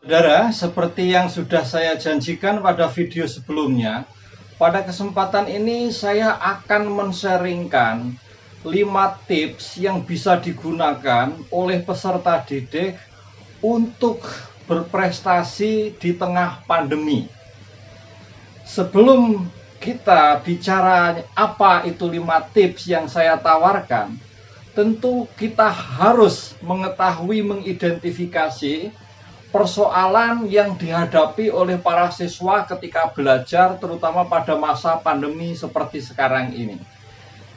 Saudara, seperti yang sudah saya janjikan pada video sebelumnya, pada kesempatan ini saya akan men-sharingkan 5 tips yang bisa digunakan oleh peserta didik untuk berprestasi di tengah pandemi. Sebelum kita bicara apa itu 5 tips yang saya tawarkan, tentu kita harus mengetahui, mengidentifikasi persoalan yang dihadapi oleh para siswa ketika belajar, terutama pada masa pandemi seperti sekarang ini.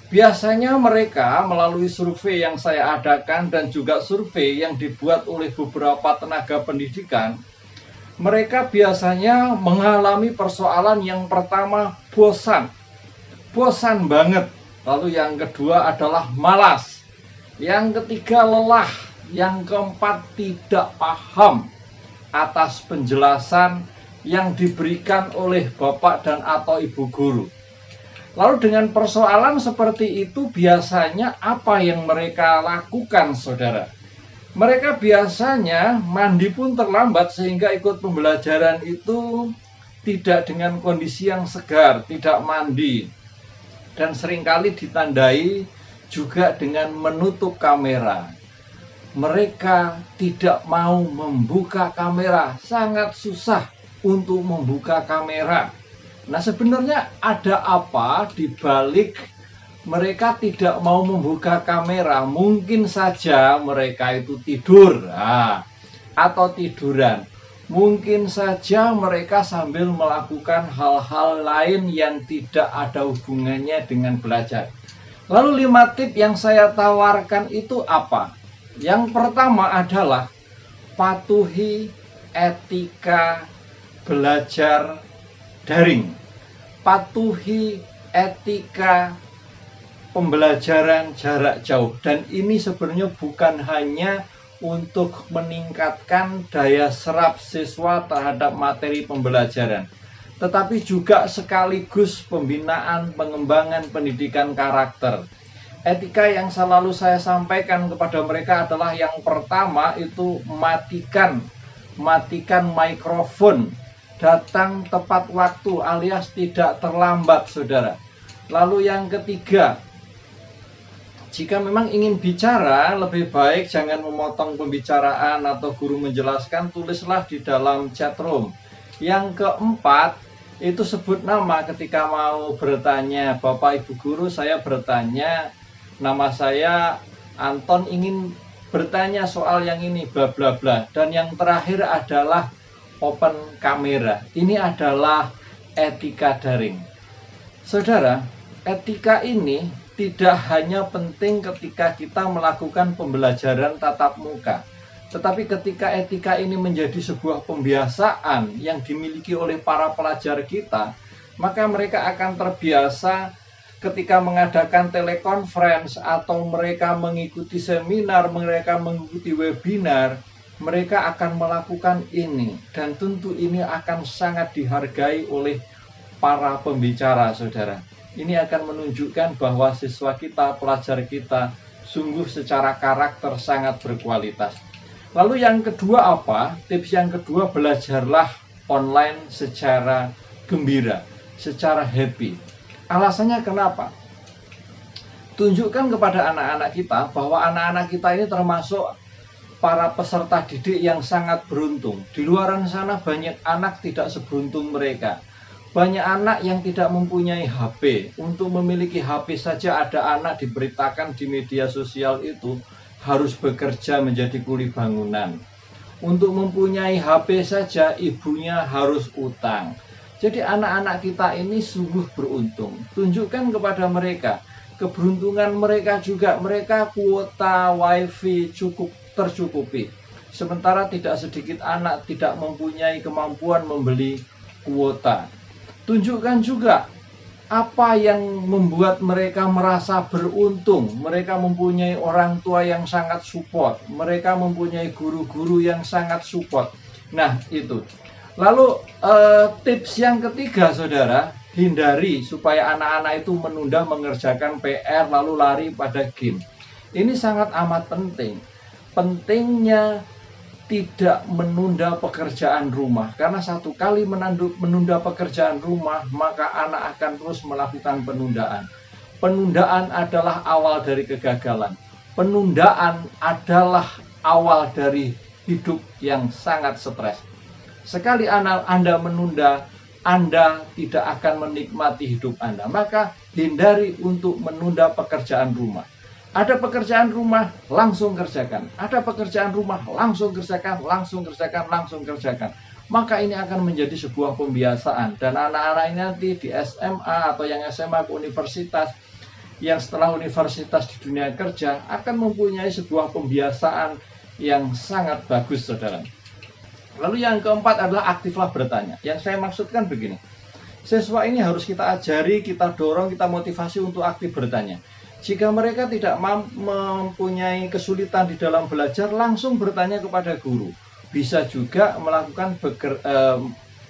Biasanya mereka melalui survei yang saya adakan dan juga survei yang dibuat oleh beberapa tenaga pendidikan, mereka biasanya mengalami persoalan yang pertama bosan. Bosan banget. Lalu yang kedua adalah malas. Yang ketiga lelah. Yang keempat tidak paham atas penjelasan yang diberikan oleh Bapak dan atau Ibu guru. Lalu dengan persoalan seperti itu biasanya apa yang mereka lakukan, saudara? Mereka biasanya mandi pun terlambat sehingga ikut pembelajaran itu tidak dengan kondisi yang segar, tidak mandi. Dan seringkali ditandai juga dengan menutup kamera. Mereka tidak mau membuka kamera, sangat susah untuk membuka kamera. Nah, sebenarnya ada apa di balik mereka tidak mau membuka kamera? Mungkin saja mereka itu tidur atau tiduran. Mungkin saja mereka sambil melakukan hal-hal lain yang tidak ada hubungannya dengan belajar. Lalu 5 tips yang saya tawarkan itu apa? Yang pertama adalah patuhi etika belajar daring. Patuhi etika pembelajaran jarak jauh. Dan ini sebenarnya bukan hanya untuk meningkatkan daya serap siswa terhadap materi pembelajaran, tetapi juga sekaligus pembinaan pengembangan pendidikan karakter. Etika yang selalu saya sampaikan kepada mereka adalah yang pertama itu matikan mikrofon, datang tepat waktu alias tidak terlambat, saudara. Lalu yang ketiga, jika memang ingin bicara, lebih baik jangan memotong pembicaraan atau guru menjelaskan, tulislah di dalam chat room. Yang keempat, itu sebut nama ketika mau bertanya. Bapak Ibu guru, saya bertanya, nama saya Anton, ingin bertanya soal yang ini, bla bla bla. Dan yang terakhir adalah open kamera. Ini adalah etika daring. Saudara, etika ini tidak hanya penting ketika kita melakukan pembelajaran tatap muka, tetapi ketika etika ini menjadi sebuah pembiasaan yang dimiliki oleh para pelajar kita, maka mereka akan terbiasa ketika mengadakan telekonferensi atau mereka mengikuti seminar, mereka mengikuti webinar, mereka akan melakukan ini. Dan tentu ini akan sangat dihargai oleh para pembicara, saudara. Ini akan menunjukkan bahwa siswa kita, pelajar kita, sungguh secara karakter sangat berkualitas. Lalu yang kedua apa? Tips yang kedua, belajarlah online secara gembira, secara happy. Alasannya kenapa? Tunjukkan kepada anak-anak kita bahwa anak-anak kita ini termasuk para peserta didik yang sangat beruntung. Di luar sana banyak anak tidak seberuntung mereka. Banyak anak yang tidak mempunyai HP. Untuk memiliki HP saja ada anak diberitakan di media sosial itu harus bekerja menjadi kuli bangunan. Untuk mempunyai HP saja ibunya harus utang. Jadi anak-anak kita ini sungguh beruntung. Tunjukkan kepada mereka keberuntungan mereka juga. Mereka kuota wifi cukup tercukupi. Sementara tidak sedikit anak tidak mempunyai kemampuan membeli kuota. Tunjukkan juga apa yang membuat mereka merasa beruntung. Mereka mempunyai orang tua yang sangat support. Mereka mempunyai guru-guru yang sangat support. Nah, itu. Lalu tips yang ketiga, saudara, hindari supaya anak-anak itu menunda mengerjakan PR lalu lari pada game. Ini sangat amat penting. Pentingnya tidak menunda pekerjaan rumah. Karena satu kali menunda pekerjaan rumah, maka anak akan terus melakukan penundaan. Penundaan adalah awal dari kegagalan. Penundaan adalah awal dari hidup yang sangat stres. Sekali Anda menunda, Anda tidak akan menikmati hidup Anda. Maka hindari untuk menunda pekerjaan rumah. Ada pekerjaan rumah, langsung kerjakan. Ada pekerjaan rumah, langsung kerjakan, langsung kerjakan, langsung kerjakan. Maka ini akan menjadi sebuah pembiasaan. Dan anak-anak ini nanti di SMA atau yang SMA ke universitas, yang setelah universitas di dunia kerja, akan mempunyai sebuah pembiasaan yang sangat bagus, saudara. Lalu yang keempat adalah aktiflah bertanya. Yang saya maksudkan begini. Siswa ini harus kita ajari, kita dorong, kita motivasi untuk aktif bertanya. Jika mereka tidak mempunyai kesulitan di dalam belajar, langsung bertanya kepada guru. Bisa juga melakukan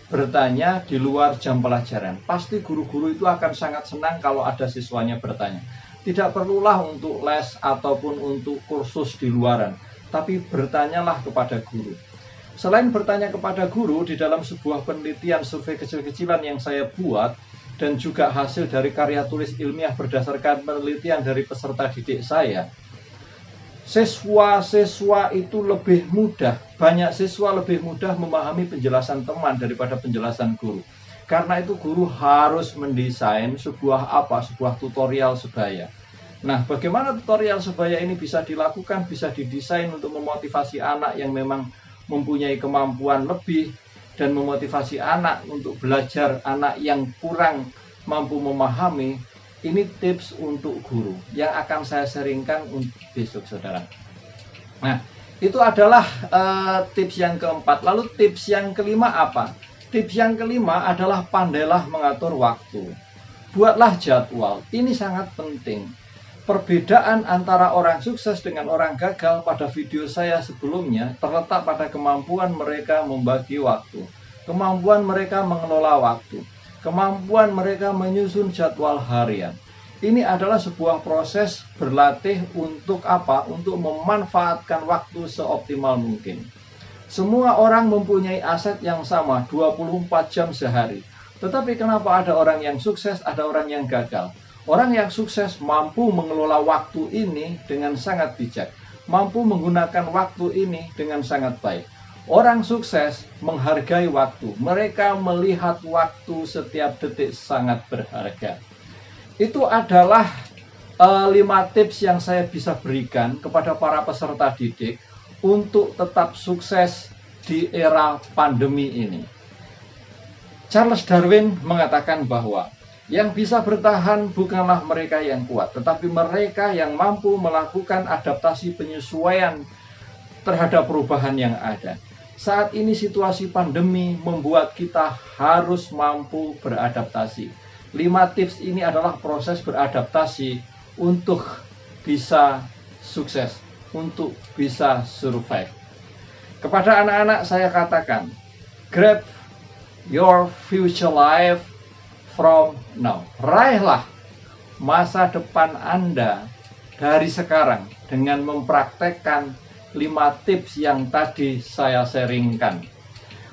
bertanya di luar jam pelajaran. Pasti guru-guru itu akan sangat senang kalau ada siswanya bertanya. Tidak perlulah untuk les ataupun untuk kursus di luaran, tapi bertanyalah kepada guru. Selain bertanya kepada guru, di dalam sebuah penelitian survei kecil-kecilan yang saya buat, dan juga hasil dari karya tulis ilmiah berdasarkan penelitian dari peserta didik saya, siswa-siswa itu lebih mudah, banyak siswa lebih mudah memahami penjelasan teman daripada penjelasan guru. Karena itu guru harus mendesain sebuah tutorial sebaya. Nah, bagaimana tutorial sebaya ini bisa dilakukan, bisa didesain untuk memotivasi anak yang memang mempunyai kemampuan lebih, dan memotivasi anak untuk belajar, anak yang kurang mampu memahami. Ini tips untuk guru yang akan saya sharingkan untuk besok, saudara. Nah, itu adalah tips yang keempat. Lalu tips yang kelima apa? Tips yang kelima adalah pandailah mengatur waktu. Buatlah jadwal. Ini sangat penting. Perbedaan antara orang sukses dengan orang gagal pada video saya sebelumnya terletak pada kemampuan mereka membagi waktu, kemampuan mereka mengelola waktu, kemampuan mereka menyusun jadwal harian. Ini adalah sebuah proses berlatih untuk apa? Untuk memanfaatkan waktu seoptimal mungkin. Semua orang mempunyai aset yang sama, 24 jam sehari. Tetapi kenapa ada orang yang sukses, ada orang yang gagal? Orang yang sukses mampu mengelola waktu ini dengan sangat bijak, mampu menggunakan waktu ini dengan sangat baik. Orang sukses menghargai waktu, mereka melihat waktu setiap detik sangat berharga. Itu adalah 5 tips yang saya bisa berikan kepada para peserta didik untuk tetap sukses di era pandemi ini. Charles Darwin mengatakan bahwa yang bisa bertahan bukanlah mereka yang kuat, tetapi mereka yang mampu melakukan adaptasi penyesuaian terhadap perubahan yang ada. Saat ini situasi pandemi membuat kita harus mampu beradaptasi. 5 tips ini adalah proses beradaptasi untuk bisa sukses, untuk bisa survive. Kepada anak-anak saya katakan, grab your future life from now. Raihlah masa depan Anda dari sekarang dengan mempraktekkan 5 tips yang tadi saya sharingkan.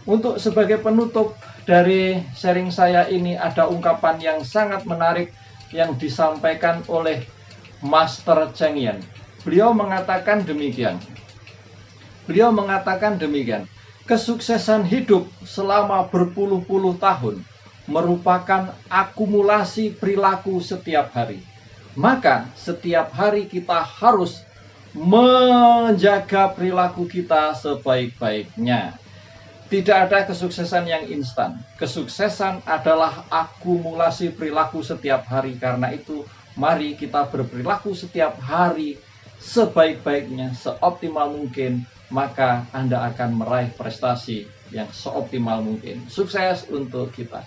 Untuk sebagai penutup dari sharing saya ini, ada ungkapan yang sangat menarik yang disampaikan oleh Master Cheng Yen. Beliau mengatakan demikian. Kesuksesan hidup selama berpuluh-puluh tahun merupakan akumulasi perilaku setiap hari. Maka setiap hari kita harus menjaga perilaku kita sebaik-baiknya. Tidak ada kesuksesan yang instan. Kesuksesan adalah akumulasi perilaku setiap hari. Karena itu, mari kita berperilaku setiap hari sebaik-baiknya, seoptimal mungkin. Maka Anda akan meraih prestasi yang seoptimal mungkin. Sukses untuk kita.